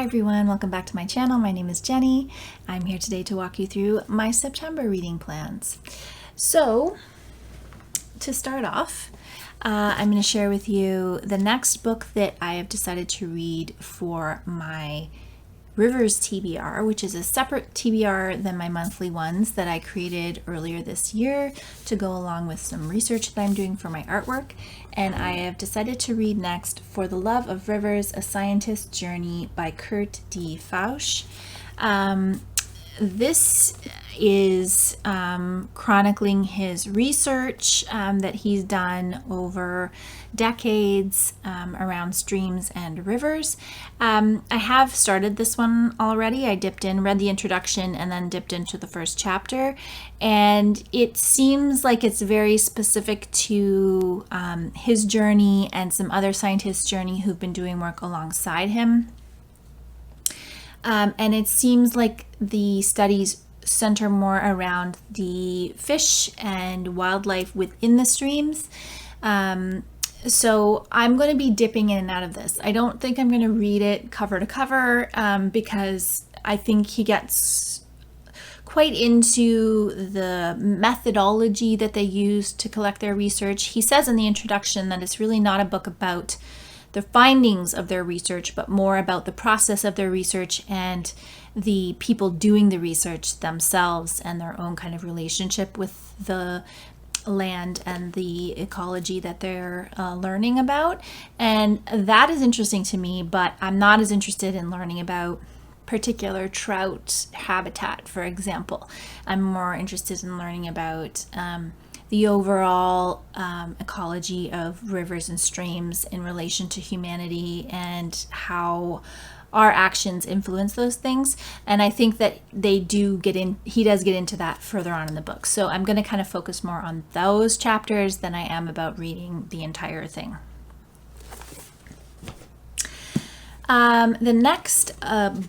Hi everyone, welcome back to my channel. My name is Jenny. I'm here today to walk you through my September reading plans. So, to start off, I'm going to share with you the next book that I have decided to read for my Rivers TBR, which is a separate TBR than my monthly ones that I created earlier this year to go along with some research that I'm doing for my artwork. And I have decided to read next For the Love of Rivers, A Scientist's Journey by Kurt D. Faush. This is chronicling his research that he's done over decades around streams and rivers. I have started this one already. I dipped in, read the introduction, and then dipped into the first chapter. And it seems like it's very specific to his journey and some other scientists' journey who've been doing work alongside him. And it seems like the studies center more around the fish and wildlife within the streams. So I'm going to be dipping in and out of this. I don't think I'm going to read it cover to cover because I think he gets quite into the methodology that they use to collect their research. He says in the introduction that it's really not a book about the findings of their research, but more about the process of their research and the people doing the research themselves and their own kind of relationship with the land and the ecology that they're learning about. And that is interesting to me, but I'm not as interested in learning about particular trout habitat, for example. I'm more interested in learning about the overall ecology of rivers and streams in relation to humanity and how our actions influence those things. And I think that he does get into that further on in the book. So I'm going to kind of focus more on those chapters than I am about reading the entire thing. The next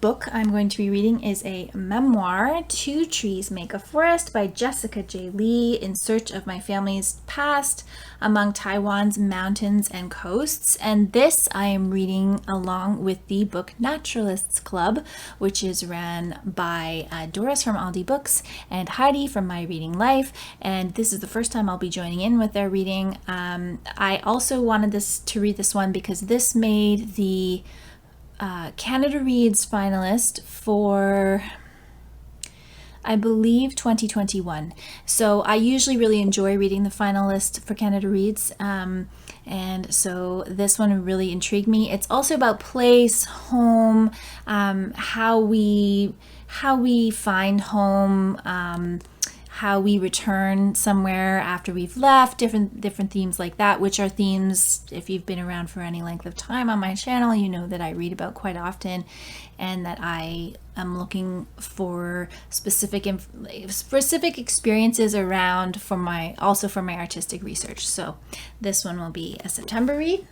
book I'm going to be reading is a memoir, Two Trees Make a Forest by Jessica J. Lee, in search of my family's past among Taiwan's mountains and coasts. And this I am reading along with the book Naturalists Club, which is ran by Doris from Aldi Books and Heidi from My Reading Life. And this is the first time I'll be joining in with their reading. I also wanted to read this one because this made the Canada Reads finalist for, I believe, 2021. So I usually really enjoy reading the finalist for Canada Reads, and so this one really intrigued me. It's also about place, home, how we find home, how we return somewhere after we've left, different themes like that, which are themes, if you've been around for any length of time on my channel, you know that I read about quite often, and that I am looking for specific experiences around for my artistic research. So this one will be a September read.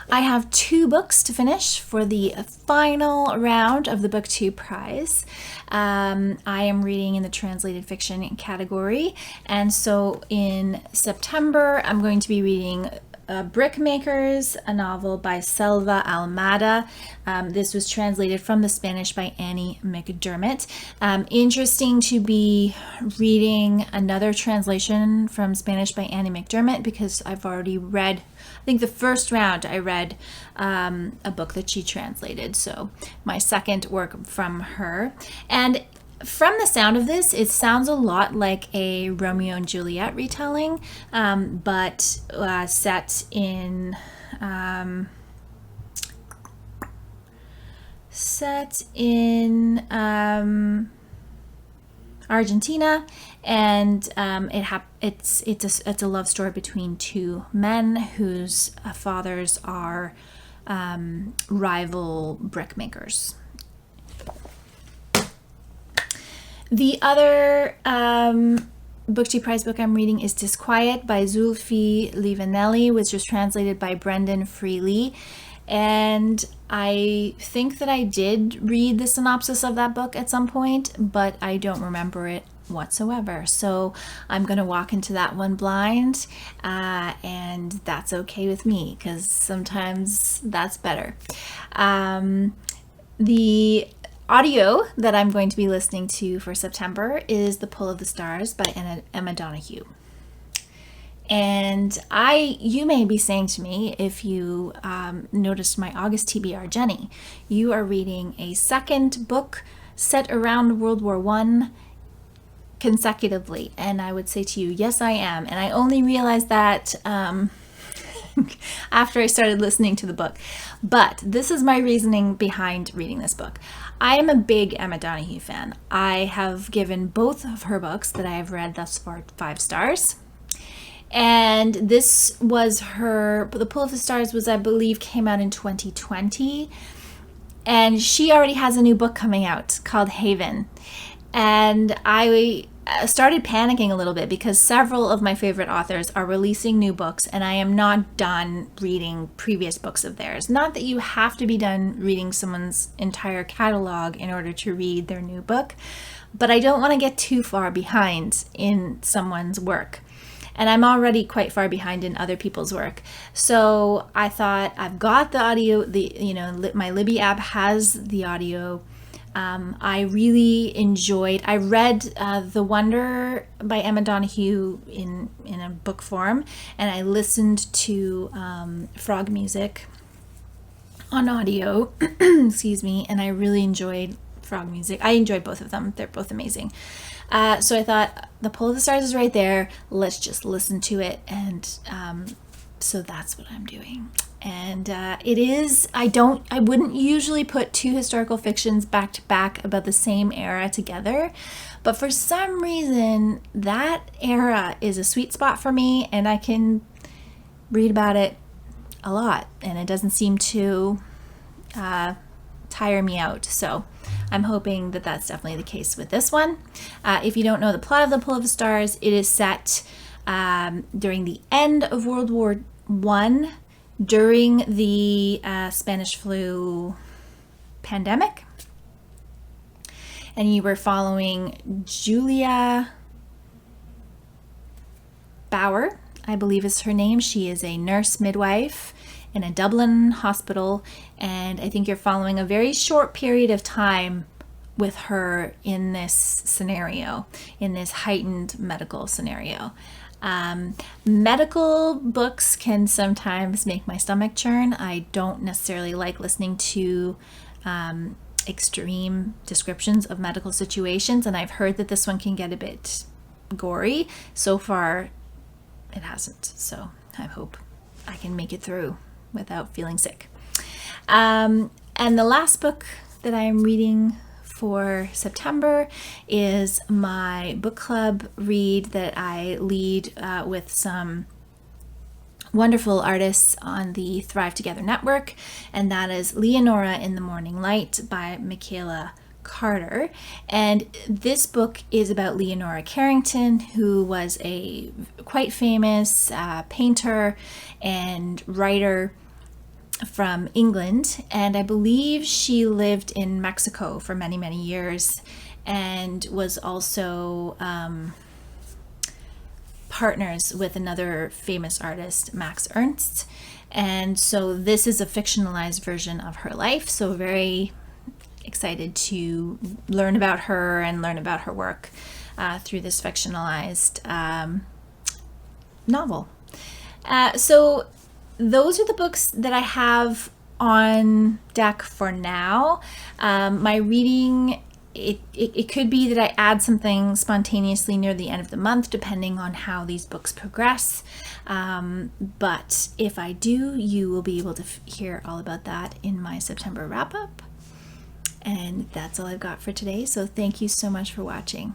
I have 2 books to finish for the final round of the BookTube Prize. I am reading in the translated fiction category, and so in September I'm going to be reading Brickmakers, a novel by Selva Almada. This was translated from the Spanish by Annie McDermott. Interesting to be reading another translation from Spanish by Annie McDermott because I've already read, I think the first round I read a book that she translated. So my second work from her. And from the sound of this, it sounds a lot like a Romeo and Juliet retelling, but set in Argentina, and it's a love story between 2 men whose fathers are rival brickmakers. The other BookTube Prize book I'm reading is Disquiet by Zulfu Livaneli, which was translated by Brendan Freely. And I think that I did read the synopsis of that book at some point, but I don't remember it whatsoever. So I'm going to walk into that one blind, and that's okay with me, because sometimes that's better. The audio that I'm going to be listening to for September is The Pull of the Stars by Emma Donoghue. And you may be saying to me, if you noticed my August TBR, Jenny, you are reading a second book set around World War I consecutively. And I would say to you, yes, I am. And I only realized that after I started listening to the book. But this is my reasoning behind reading this book. I am a big Emma Donoghue fan. I have given both of her books that I have read thus far 5 stars. And this was The Pull of the Stars was, I believe, came out in 2020. And she already has a new book coming out called Haven. And I started panicking a little bit because several of my favorite authors are releasing new books, and I am not done reading previous books of theirs. Not that you have to be done reading someone's entire catalog in order to read their new book, but I don't want to get too far behind in someone's work. And I'm already quite far behind in other people's work. So I thought, I've got the audio, my Libby app has the audio. I really enjoyed, I read The Wonder by Emma Donoghue in a book form, and I listened to Frog Music on audio, excuse me, and I really enjoyed Frog Music. I enjoyed both of them. They're both amazing. So I thought, The Pull of the Stars is right there. Let's just listen to it. And so that's what I'm doing. And it is, I wouldn't usually put 2 historical fictions back to back about the same era together. But for some reason, that era is a sweet spot for me, and I can read about it a lot. And it doesn't seem to tire me out. So I'm hoping that that's definitely the case with this one. If you don't know the plot of The Pull of the Stars, it is set during the end of World War I, during the Spanish flu pandemic. And you were following Julia Bauer, I believe is her name. She is a nurse midwife in a Dublin hospital, and I think you're following a very short period of time with her in this scenario, in this heightened medical scenario. Medical books can sometimes make my stomach churn. I don't necessarily like listening to extreme descriptions of medical situations, and I've heard that this one can get a bit gory. So far, it hasn't, so I hope I can make it through without feeling sick. And the last book that I'm reading for September is my book club read that I lead with some wonderful artists on the Thrive Together network, and that is Leonora in the Morning Light by Michaela Carter. And this book is about Leonora Carrington, who was a quite famous painter and writer from England, and I believe she lived in Mexico for many, many years, and was also partners with another famous artist, Max Ernst. And so this is a fictionalized version of her life, so very excited to learn about her and learn about her work through this fictionalized novel. So those are the books that I have on deck for now. My reading, it could be that I add something spontaneously near the end of the month, depending on how these books progress. But if I do, you will be able to hear all about that in my September wrap-up. And that's all I've got for today. So thank you so much for watching.